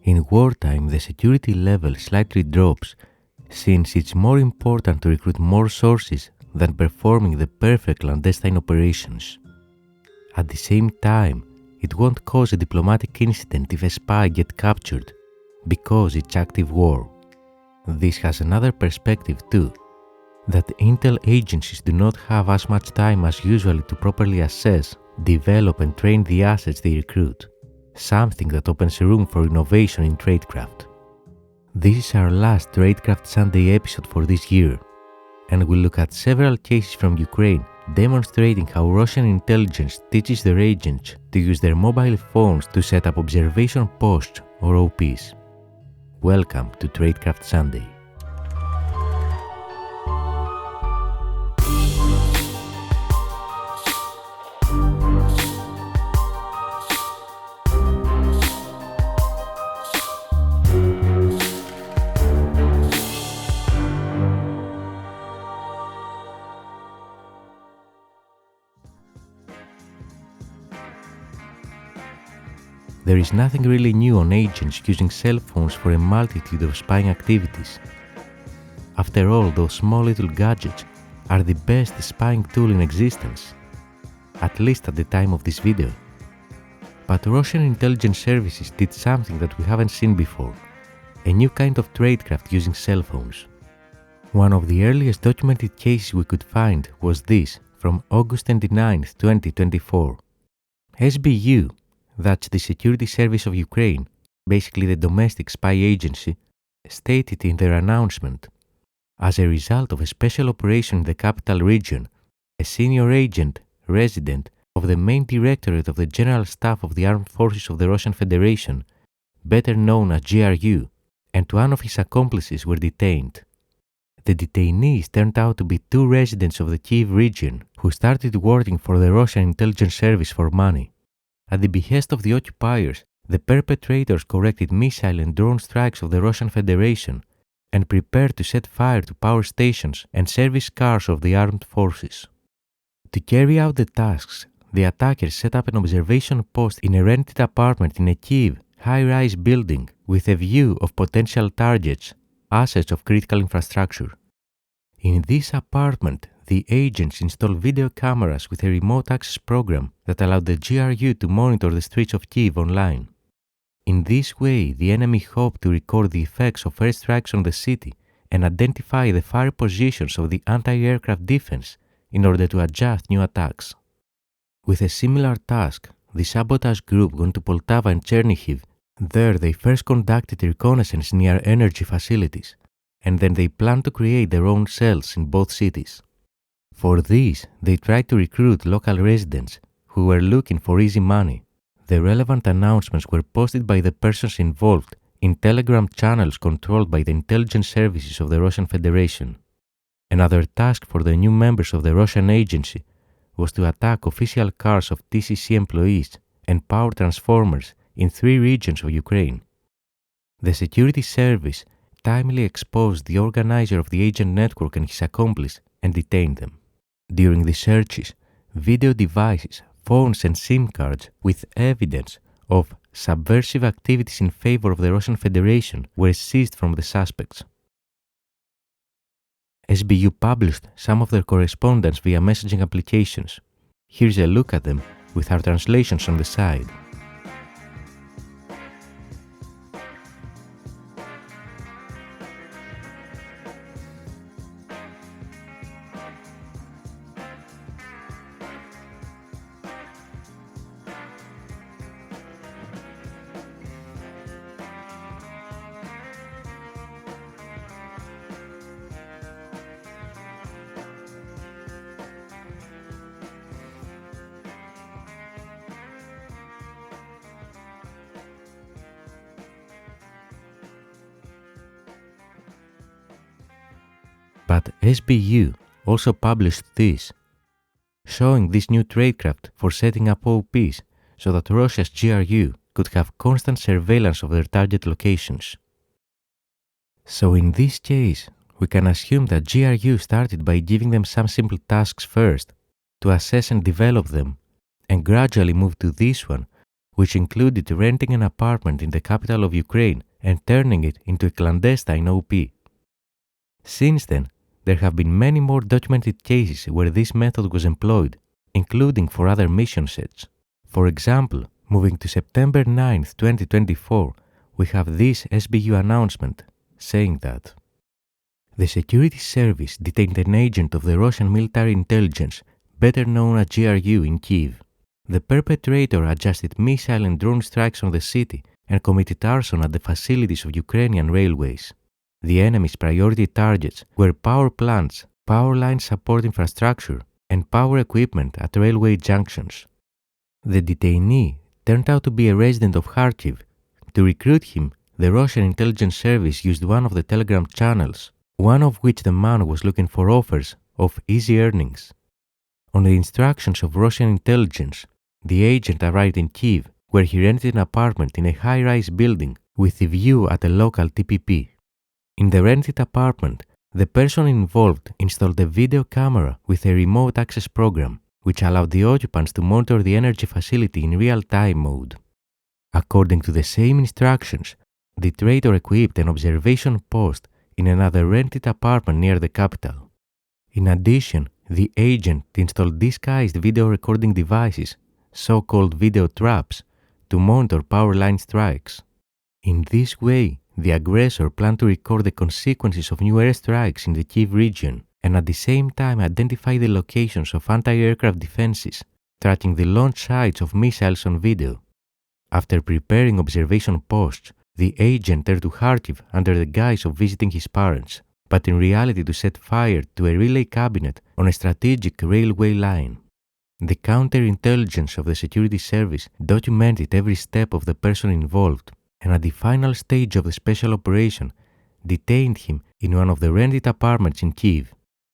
In wartime, the security level slightly drops since it's more important to recruit more sources than performing the perfect clandestine operations. At the same time, it won't cause a diplomatic incident if a spy gets captured, because it's active war. This has another perspective too, that intel agencies do not have as much time as usual to properly assess, develop and train the assets they recruit, something that opens room for innovation in Tradecraft. This is our last Tradecraft Sunday episode for this year, and we'll look at several cases from Ukraine demonstrating how Russian intelligence teaches their agents to use their mobile phones to set up observation posts or OPs. Welcome to Tradecraft Sunday. There is nothing really new on agents using cell phones for a multitude of spying activities. After all, those small little gadgets are the best spying tool in existence, at least at the time of this video. But Russian intelligence services did something that we haven't seen before, a new kind of tradecraft using cell phones. One of the earliest documented cases we could find was this, from August 29, 2024. SBU, that's the Security Service of Ukraine, basically the domestic spy agency, stated in their announcement, as a result of a special operation in the capital region, a senior agent, resident of the main directorate of the General Staff of the Armed Forces of the Russian Federation, better known as GRU, and one of his accomplices were detained. The detainees turned out to be two residents of the Kyiv region who started working for the Russian intelligence service for money. At the behest of the occupiers, the perpetrators corrected missile and drone strikes of the Russian Federation and prepared to set fire to power stations and service cars of the armed forces. To carry out the tasks, the attackers set up an observation post in a rented apartment in a Kyiv high-rise building with a view of potential targets, assets of critical infrastructure. In this apartment, the agents installed video cameras with a remote access program that allowed the GRU to monitor the streets of Kyiv online. In this way, the enemy hoped to record the effects of airstrikes on the city and identify the fire positions of the anti-aircraft defense in order to adjust new attacks. With a similar task, the sabotage group went to Poltava and Kharkiv. There they first conducted reconnaissance near energy facilities, and then they planned to create their own cells in both cities. For this, they tried to recruit local residents who were looking for easy money. The relevant announcements were posted by the persons involved in Telegram channels controlled by the intelligence services of the Russian Federation. Another task for the new members of the Russian agency was to attack official cars of TCC employees and power transformers in 3 regions of Ukraine. The security service timely exposed the organizer of the agent network and his accomplice and detained them. During the searches, video devices, phones and SIM cards with evidence of subversive activities in favor of the Russian Federation were seized from the suspects. SBU published some of their correspondence via messaging applications. Here's a look at them with our translations on the side. But SBU also published this, showing this new tradecraft for setting up OPs so that Russia's GRU could have constant surveillance of their target locations. So in this case, we can assume that GRU started by giving them some simple tasks first to assess and develop them, and gradually moved to this one which included renting an apartment in the capital of Ukraine and turning it into a clandestine OP. Since then, there have been many more documented cases where this method was employed, including for other mission sets. For example, moving to September 9, 2024, we have this SBU announcement saying that the security service detained an agent of the Russian military intelligence, better known as GRU, in Kyiv. The perpetrator adjusted missile and drone strikes on the city and committed arson at the facilities of Ukrainian railways. The enemy's priority targets were power plants, power line support infrastructure, and power equipment at railway junctions. The detainee turned out to be a resident of Kharkiv. To recruit him, the Russian intelligence service used one of the Telegram channels, one of which the man was looking for offers of easy earnings. On the instructions of Russian intelligence, the agent arrived in Kyiv, where he rented an apartment in a high-rise building with a view at a local TPP. In the rented apartment, the person involved installed a video camera with a remote access program, which allowed the occupants to monitor the energy facility in real-time mode. According to the same instructions, the traitor equipped an observation post in another rented apartment near the capital. In addition, the agent installed disguised video recording devices, so-called video traps, to monitor power line strikes. In this way, the aggressor planned to record the consequences of new airstrikes in the Kyiv region and at the same time identify the locations of anti-aircraft defenses, tracking the launch sites of missiles on video. After preparing observation posts, the agent turned to Kharkiv under the guise of visiting his parents, but in reality to set fire to a relay cabinet on a strategic railway line. The counterintelligence of the security service documented every step of the person involved, and at the final stage of the special operation, detained him in one of the rented apartments in Kyiv.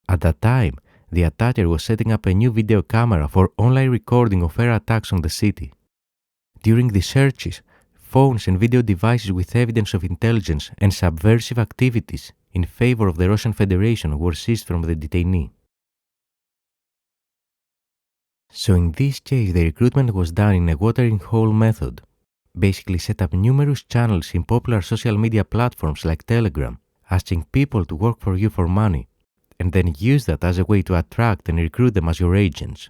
At that time, the attacker was setting up a new video camera for online recording of air attacks on the city. During the searches, phones and video devices with evidence of intelligence and subversive activities in favor of the Russian Federation were seized from the detainee. So in this case, the recruitment was done in a watering hole method. Basically set up numerous channels in popular social media platforms like Telegram, asking people to work for you for money, and then use that as a way to attract and recruit them as your agents.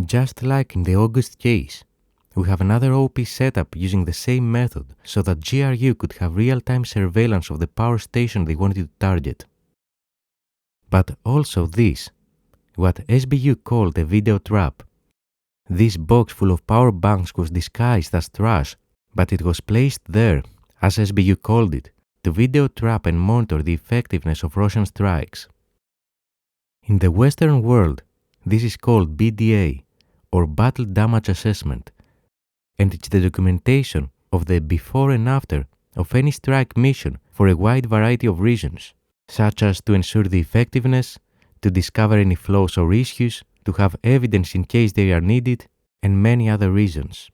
Just like in the August case, we have another OP setup using the same method so that GRU could have real-time surveillance of the power station they wanted to target. But also this, what SBU called a video trap. This box full of power banks was disguised as trash, but it was placed there, as SBU called it, to video trap and monitor the effectiveness of Russian strikes. In the Western world, this is called BDA, or Battle Damage Assessment, and it's the documentation of the before and after of any strike mission for a wide variety of reasons, such as to ensure the effectiveness, to discover any flaws or issues, to have evidence in case they are needed, and many other reasons.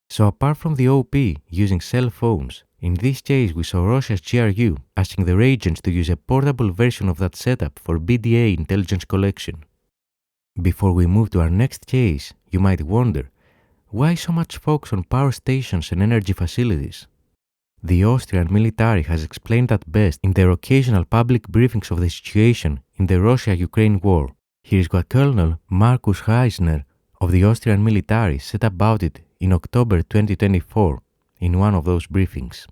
So apart from the OP using cell phones, in this case we saw Russia's GRU asking their agents to use a portable version of that setup for BDA intelligence collection. Before we move to our next case, you might wonder, why so much focus on power stations and energy facilities? The Austrian military has explained that best in their occasional public briefings of the situation in the Russia-Ukraine war. Here is what Colonel Markus Reisner of the Austrian military said about it in October 2024 in one of those briefings.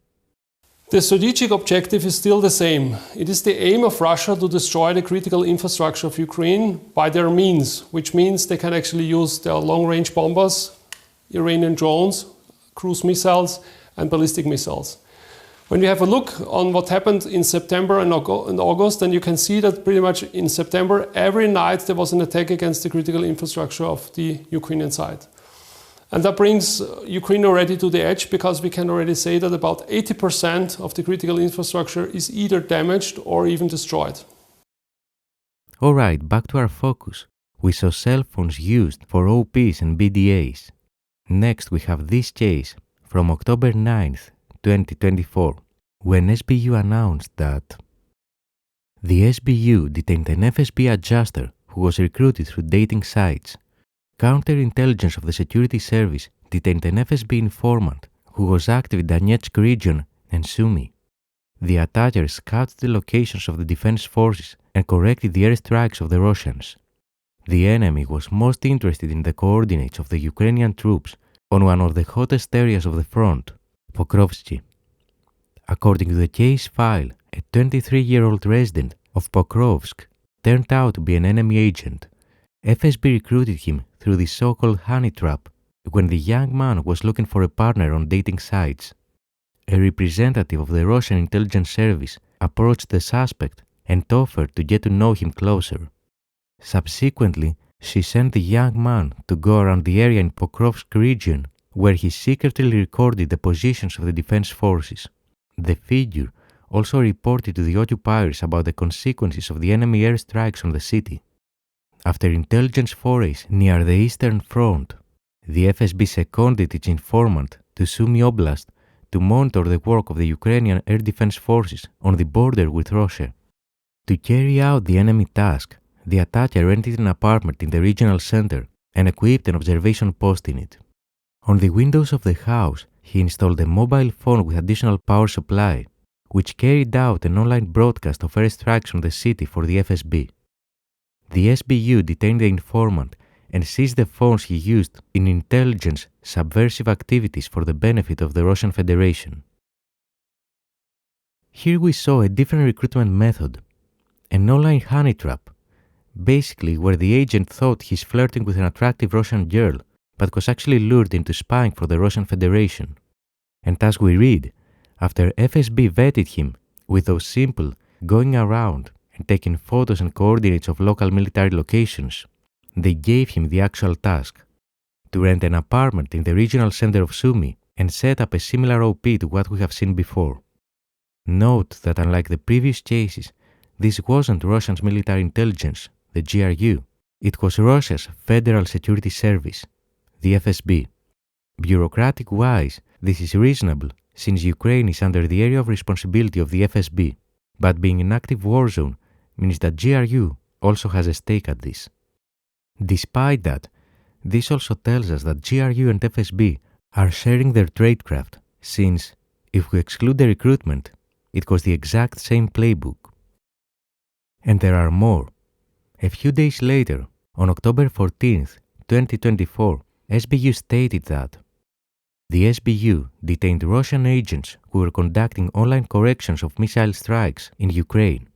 The strategic objective is still the same. It is the aim of Russia to destroy the critical infrastructure of Ukraine by their means, which means they can actually use their long-range bombers, Iranian drones, cruise missiles, and ballistic missiles. When you have a look on what happened in September and August, then you can see that pretty much in September, every night there was an attack against the critical infrastructure of the Ukrainian side. And that brings Ukraine already to the edge, because we can already say that about 80% of the critical infrastructure is either damaged or even destroyed. Alright, back to our focus. We saw cell phones used for OPs and BDAs. Next we have this case from October 9th, 2024, when SBU announced that the SBU detained an FSB adjuster who was recruited through dating sites. Counterintelligence of the security service detained an FSB informant who was active in Donetsk region and Sumy. The attackers scouted the locations of the defense forces and corrected the airstrikes of the Russians. The enemy was most interested in the coordinates of the Ukrainian troops on one of the hottest areas of the front, Pokrovsk. According to the case file, a 23-year-old resident of Pokrovsk turned out to be an enemy agent. FSB recruited him through the so-called honey trap when the young man was looking for a partner on dating sites. A representative of the Russian intelligence service approached the suspect and offered to get to know him closer. Subsequently, she sent the young man to go around the area in Pokrovsk region where he secretly recorded the positions of the defense forces. The figure also reported to the occupiers about the consequences of the enemy airstrikes on the city. After intelligence forays near the Eastern Front, the FSB seconded its informant to Sumy Oblast to monitor the work of the Ukrainian air defense forces on the border with Russia. To carry out the enemy task, the attacker rented an apartment in the regional center and equipped an observation post in it. On the windows of the house, he installed a mobile phone with additional power supply, which carried out an online broadcast of airstrikes on the city for the FSB. The SBU detained the informant and seized the phones he used in intelligence subversive activities for the benefit of the Russian Federation. Here we saw a different recruitment method, an online honey trap, basically where the agent thought he's flirting with an attractive Russian girl, but was actually lured into spying for the Russian Federation. And as we read, after FSB vetted him with those simple going around and taking photos and coordinates of local military locations, they gave him the actual task: to rent an apartment in the regional center of Sumy and set up a similar OP to what we have seen before. Note that unlike the previous cases, this wasn't Russia's military intelligence, the GRU. It was Russia's Federal Security Service, the FSB. Bureaucratic-wise, this is reasonable since Ukraine is under the area of responsibility of the FSB, but being an active war zone means that GRU also has a stake at this. Despite that, this also tells us that GRU and FSB are sharing their tradecraft, since, if we exclude the recruitment, it was the exact same playbook. And there are more. A few days later, on October 14th, 2024, SBU stated that the SBU detained Russian agents who were conducting online corrections of missile strikes in Ukraine.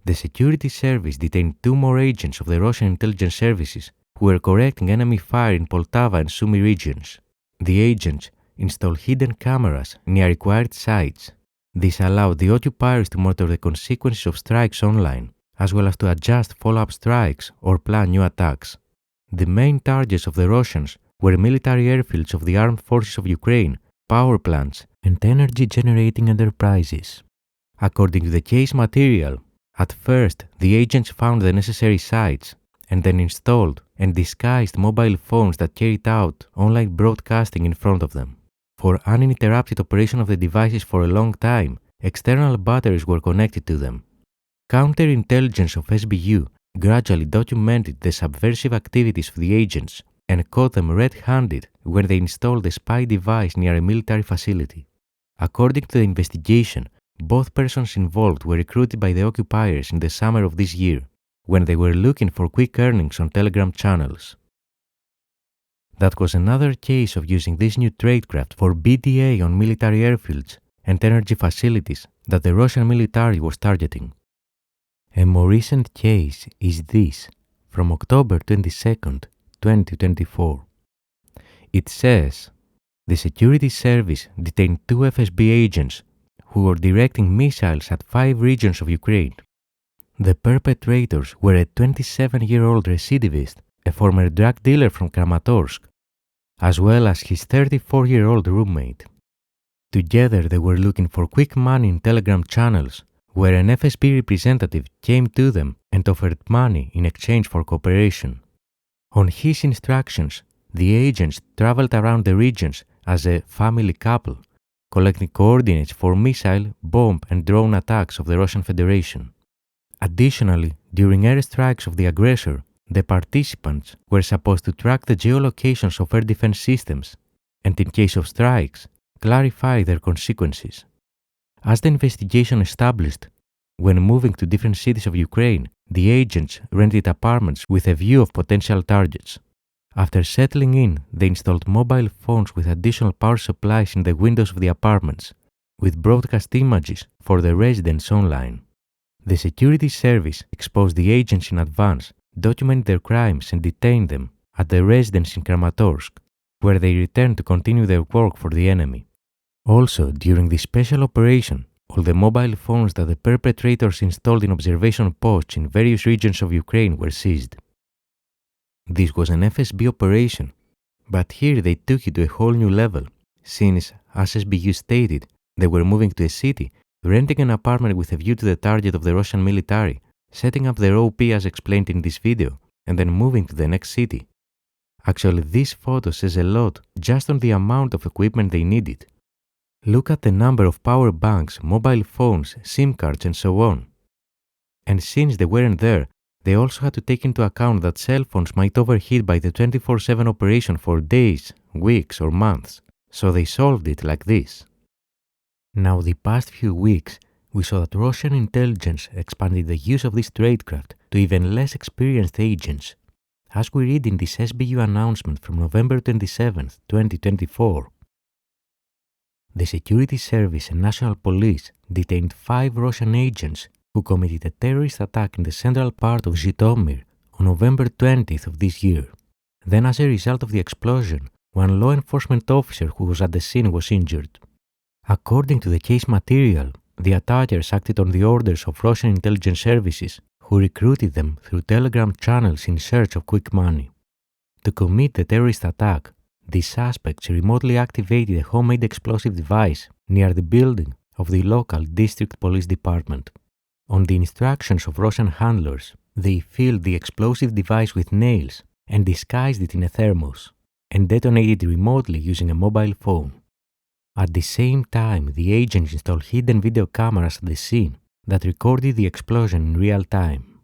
The security service detained 2 more agents of the Russian intelligence services who were correcting enemy fire in Poltava and Sumy regions. The agents installed hidden cameras near required sites. This allowed the occupiers to monitor the consequences of strikes online, as well as to adjust follow-up strikes or plan new attacks. The main targets of the Russians were military airfields of the armed forces of Ukraine, power plants, and energy-generating enterprises. According to the case material, at first the agents found the necessary sites and then installed and disguised mobile phones that carried out online broadcasting in front of them. For uninterrupted operation of the devices for a long time, external batteries were connected to them. Counterintelligence of SBU gradually documented the subversive activities of the agents and caught them red-handed when they installed a spy device near a military facility. According to the investigation, both persons involved were recruited by the occupiers in the summer of this year, when they were looking for quick earnings on Telegram channels. That was another case of using this new tradecraft for BDA on military airfields and energy facilities that the Russian military was targeting. A more recent case is this, from October 22nd, 2024. It says, the security service detained 2 FSB agents who were directing missiles at 5 regions of Ukraine. The perpetrators were a 27-year-old recidivist, a former drug dealer from Kramatorsk, as well as his 34-year-old roommate. Together they were looking for quick money in Telegram channels, where an FSB representative came to them and offered money in exchange for cooperation. On his instructions, the agents traveled around the regions as a family couple, collecting coordinates for missile, bomb and drone attacks of the Russian Federation. Additionally, during airstrikes of the aggressor, the participants were supposed to track the geolocations of air defense systems and in case of strikes, clarify their consequences. As the investigation established, when moving to different cities of Ukraine, the agents rented apartments with a view of potential targets. After settling in, they installed mobile phones with additional power supplies in the windows of the apartments, with broadcast images for the residents online. The security service exposed the agents in advance, documented their crimes and detained them at the residence in Kramatorsk, where they returned to continue their work for the enemy. Also, during this special operation, all the mobile phones that the perpetrators installed in observation posts in various regions of Ukraine were seized. This was an FSB operation, but here they took it to a whole new level, since, as SBU stated, they were moving to a city, renting an apartment with a view to the target of the Russian military, setting up their OP as explained in this video, and then moving to the next city. Actually, this photo says a lot just on the amount of equipment they needed. Look at the number of power banks, mobile phones, SIM cards, and so on. And since they weren't there, they also had to take into account that cell phones might overheat by the 24/7 operation for days, weeks, or months, so they solved it like this. Now, the past few weeks, we saw that Russian intelligence expanded the use of this tradecraft to even less experienced agents. As we read in this SBU announcement from November 27, 2024, the Security Service and National Police detained 5 Russian agents who committed a terrorist attack in the central part of Zhytomyr on November 20th of this year. Then, as a result of the explosion, one law enforcement officer who was at the scene was injured. According to the case material, the attackers acted on the orders of Russian intelligence services, who recruited them through Telegram channels in search of quick money. To commit the terrorist attack, the suspects remotely activated a homemade explosive device near the building of the local district police department. On the instructions of Russian handlers, they filled the explosive device with nails and disguised it in a thermos, and detonated it remotely using a mobile phone. At the same time, the agents installed hidden video cameras at the scene that recorded the explosion in real time.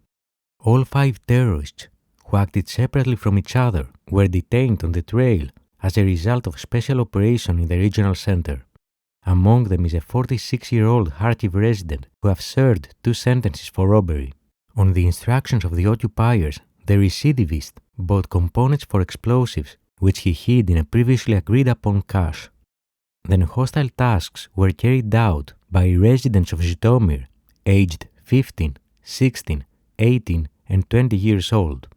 All 5 terrorists, who acted separately from each other, were detained on the trail as a result of a special operation in the regional center. Among them is a 46-year-old Kharkiv resident who have served 2 sentences for robbery. On the instructions of the occupiers, the recidivist bought components for explosives which he hid in a previously agreed upon cache. Then hostile tasks were carried out by residents of Zhytomyr, aged 15, 16, 18, and 20 years old.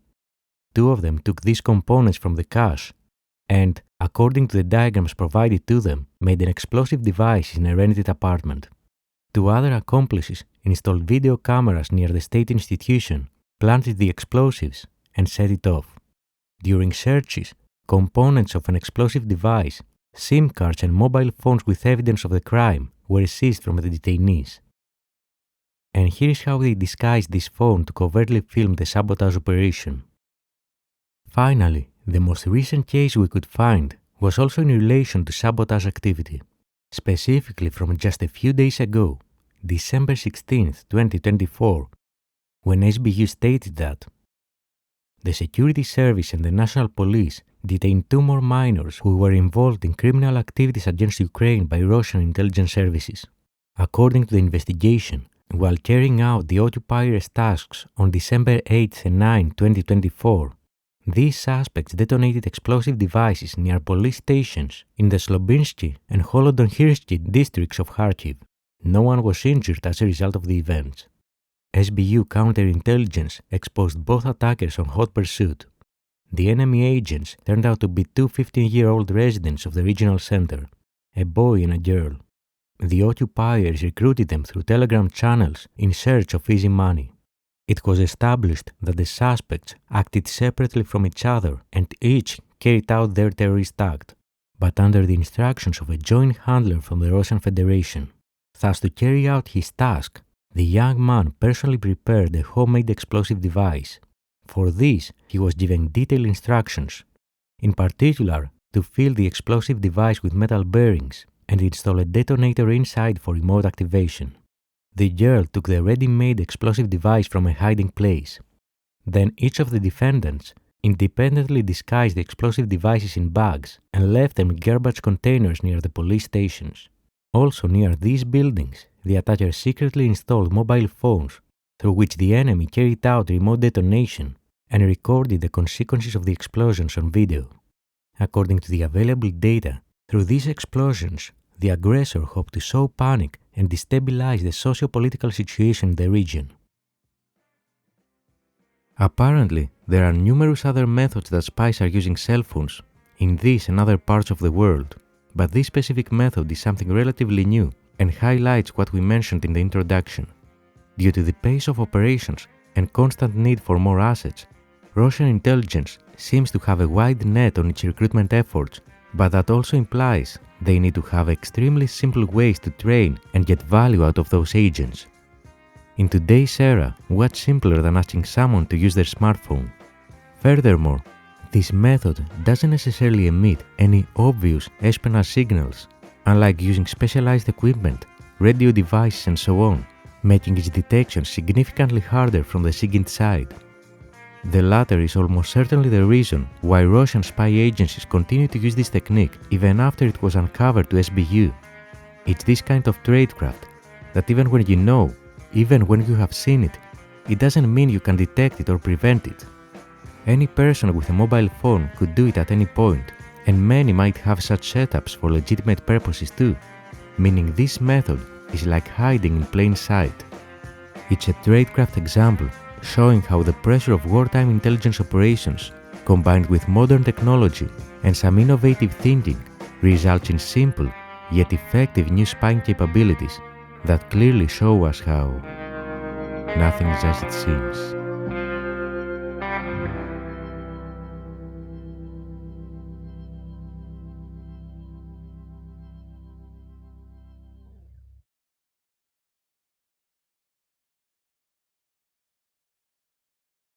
2 of them took these components from the cache and, according to the diagrams provided to them, made an explosive device in a rented apartment. 2 other accomplices installed video cameras near the state institution, planted the explosives, and set it off. During searches, components of an explosive device, SIM cards, and mobile phones with evidence of the crime were seized from the detainees. And here is how they disguised this phone to covertly film the sabotage operation. Finally, the most recent case we could find was also in relation to sabotage activity, specifically from just a few days ago, December 16, 2024, when SBU stated that the Security Service and the National Police detained 2 more minors who were involved in criminal activities against Ukraine by Russian intelligence services. According to the investigation, while carrying out the occupiers' tasks on December 8 and 9, 2024, these suspects detonated explosive devices near police stations in the Slobinsky and Holodonhirsky districts of Kharkiv. No one was injured as a result of the events. SBU counterintelligence exposed both attackers on hot pursuit. The enemy agents turned out to be 2 15-year-old residents of the regional center, a boy and a girl. The occupiers recruited them through Telegram channels in search of easy money. It was established that the suspects acted separately from each other and each carried out their terrorist act, but under the instructions of a joint handler from the Russian Federation. Thus, to carry out his task, the young man personally prepared a homemade explosive device. For this, he was given detailed instructions, in particular to fill the explosive device with metal bearings and install a detonator inside for remote activation. The girl took the ready-made explosive device from a hiding place. Then each of the defendants independently disguised the explosive devices in bags and left them in garbage containers near the police stations. Also near these buildings, the attackers secretly installed mobile phones through which the enemy carried out remote detonation and recorded the consequences of the explosions on video. According to the available data, through these explosions, the aggressor hoped to sow panic and destabilize the socio-political situation in the region. Apparently, there are numerous other methods that spies are using cell phones in this and other parts of the world, but this specific method is something relatively new and highlights what we mentioned in the introduction. Due to the pace of operations and constant need for more assets, Russian intelligence seems to have a wide net on its recruitment efforts, but that also implies they need to have extremely simple ways to train and get value out of those agents. In today's era, what's simpler than asking someone to use their smartphone? Furthermore, this method doesn't necessarily emit any obvious espionage signals, unlike using specialized equipment, radio devices and so on, making its detection significantly harder from the SIGINT side. The latter is almost certainly the reason why Russian spy agencies continue to use this technique even after it was uncovered to SBU. It's this kind of tradecraft that even when you know, even when you have seen it, it doesn't mean you can detect it or prevent it. Any person with a mobile phone could do it at any point, and many might have such setups for legitimate purposes too, meaning this method is like hiding in plain sight. It's a tradecraft example showing how the pressure of wartime intelligence operations, combined with modern technology and some innovative thinking, results in simple yet effective new spying capabilities that clearly show us how nothing is as it seems.